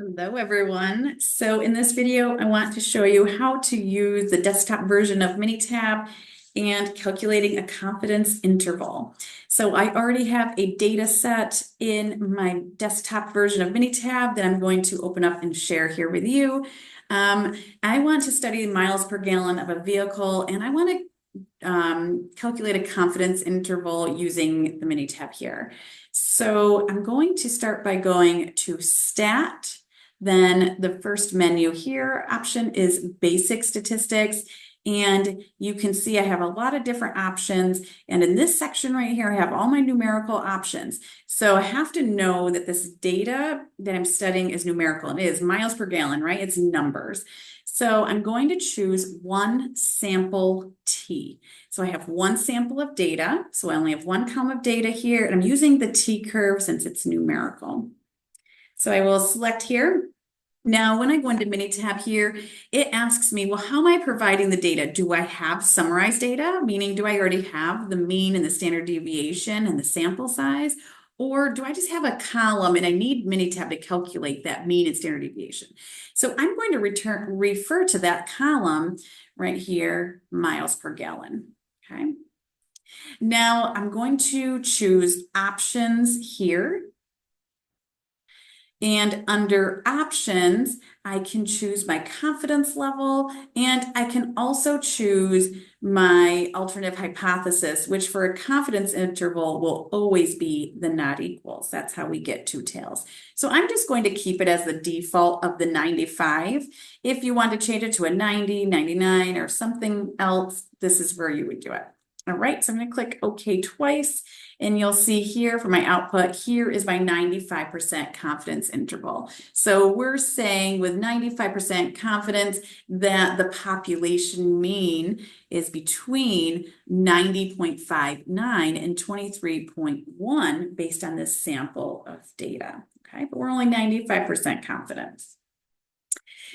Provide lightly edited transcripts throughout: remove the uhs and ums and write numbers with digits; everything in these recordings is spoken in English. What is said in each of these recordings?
Hello, everyone. So in this video, I want to show you how to use the desktop version of Minitab and calculating a confidence interval. So I already have a data set in my desktop version of Minitab that I'm going to open up and share here with you. I want to study miles per gallon of a vehicle, and I want to calculate a confidence interval using the Minitab here. So I'm going to start by going to Stat. Then the first menu here option is basic statistics. And you can see I have a lot of different options. And in this section right here, I have all my numerical options. So I have to know that this data that I'm studying is numerical. It is miles per gallon, right? It's numbers. So I'm going to choose one sample T. So I have one sample of data. So I only have one column of data here. And I'm using the T curve since it's numerical. So I will select here. Now, when I go into Minitab here, it asks me, well, how am I providing the data? Do I have summarized data? Meaning, do I already have the mean and the standard deviation and the sample size? Or do I just have a column and I need Minitab to calculate that mean and standard deviation? So I'm going to refer to that column right here, miles per gallon. Okay. Now I'm going to choose options here. And under options, I can choose my confidence level, and I can also choose my alternative hypothesis, which for a confidence interval will always be the not equals. That's how we get two tails. So I'm just going to keep it as the default of the 95. If you want to change it to a 90, 99, or something else, this is where you would do it. All right, so I'm going to click OK twice, and you'll see here for my output, here is my 95% confidence interval. So we're saying with 95% confidence that the population mean is between 90.59 and 23.1 based on this sample of data. Okay, but we're only 95% confidence.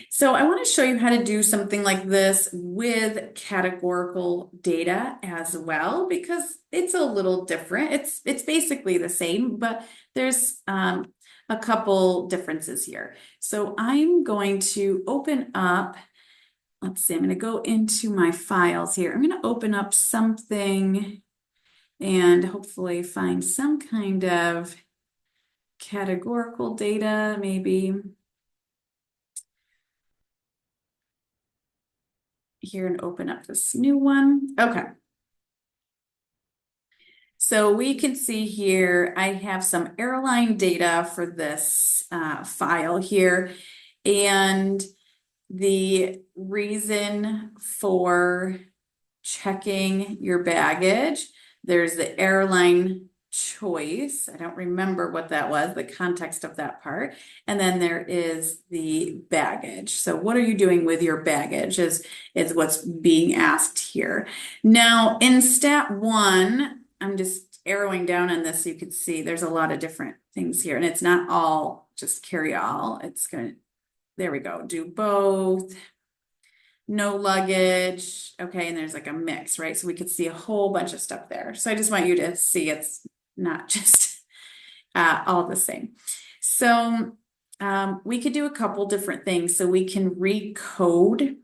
So I want to show you how to do something like this with categorical data as well, because it's a little different. It's basically the same, but there's a couple differences here. So I'm going to open up, let's see, I'm going to go into my files here. I'm going to open up something and hopefully find some kind of categorical data, maybe. Here and open up this new one. Okay. So we can see here, I have some airline data for this file here. And the reason for checking your baggage, there's the airline choice. I don't remember what that was, the context of that part. And then there is the baggage. So what are you doing with your baggage is what's being asked here. Now in stat one, I'm just arrowing down on this so you can see there's a lot of different things here. And it's not all just carry all. It's going to, there we go, do both. No luggage. Okay, and there's like a mix, right? So we could see a whole bunch of stuff there. So I just want you to see it's not just all the same. So we could do a couple different things. So we can recode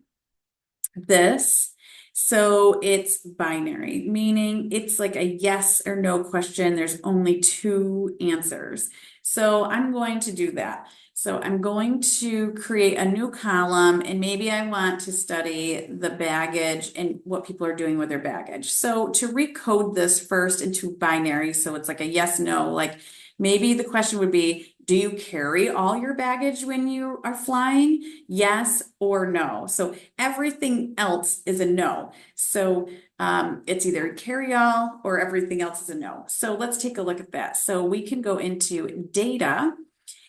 this. So it's binary, meaning it's like a yes or no question. There's only two answers. So I'm going to do that. So I'm going to create a new column, and maybe I want to study the baggage and what people are doing with their baggage. So to recode this first into binary, so it's like a yes, no, like maybe the question would be, do you carry all your baggage when you are flying? Yes or no. So everything else is a no. So it's either carry all or everything else is a no. So let's take a look at that. So we can go into data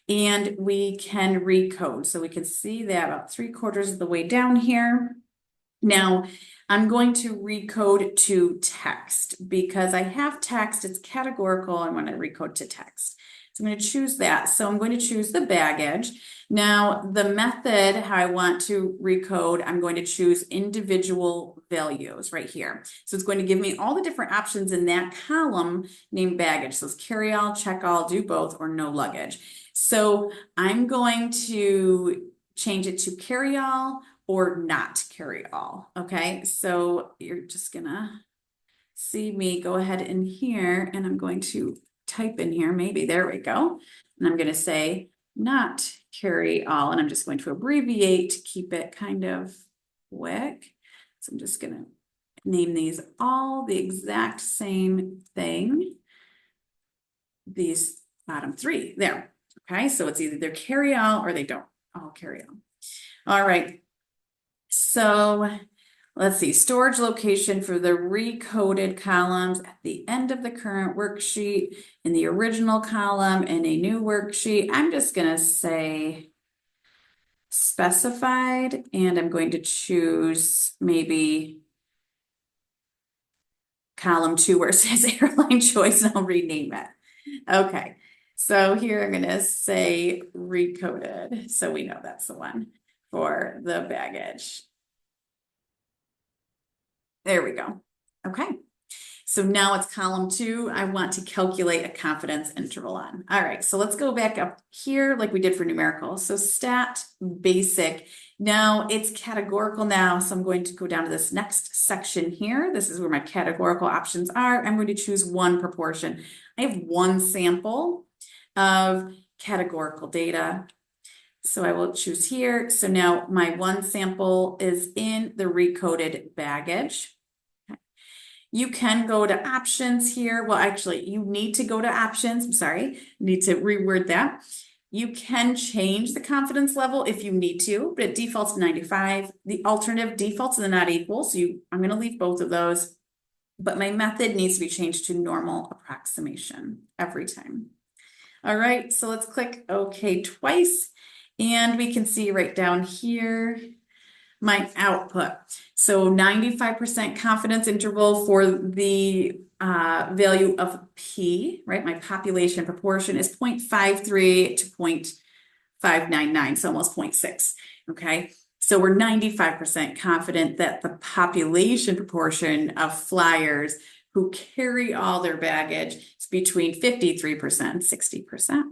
and we can recode. So we can see that about 3/4 of the way down here. Now, I'm going to recode to text because I have text, it's categorical, I want to recode to text. So I'm going to choose that. So I'm going to choose the baggage. Now, the method, how I want to recode, I'm going to choose individual values right here. So it's going to give me all the different options in that column named baggage. So it's carry all, check all, do both, or no luggage. So I'm going to change it to carry all or not carry all. Okay, so you're just gonna see me go ahead in here and I'm going to type in here, maybe, there we go. And I'm gonna say not carry all, and I'm just going to abbreviate to keep it kind of quick. So I'm just gonna name these all the exact same thing. These bottom three, there. Okay, so it's either they carry all or they don't all carry all. All right, so let's see, storage location for the recoded columns at the end of the current worksheet, in the original column, and a new worksheet. I'm just gonna say specified, and I'm going to choose maybe column 2 where it says airline choice, and I'll rename it. Okay, so here I'm gonna say recoded, so we know that's the one for the baggage. There we go. Okay. So now it's column 2. I want to calculate a confidence interval on. All right, so let's go back up here like we did for numerical. So stat basic. Now it's categorical now. So I'm going to go down to this next section here. This is where my categorical options are. I'm going to choose one proportion. I have one sample of categorical data. So I will choose here. So now my one sample is in the recoded baggage. You can go to options here. Well, actually, you need to go to options. I'm sorry, need to reword that. You can change the confidence level if you need to, but it defaults to 95. The alternative defaults to the not equal. So I'm going to leave both of those, but my method needs to be changed to normal approximation every time. All right, so let's click OK twice, and we can see right down here my output. So 95% confidence interval for the value of P, right? My population proportion is 0.53 to 0.599, so almost 0.6, okay? So we're 95% confident that the population proportion of flyers who carry all their baggage is between 53% and 60%.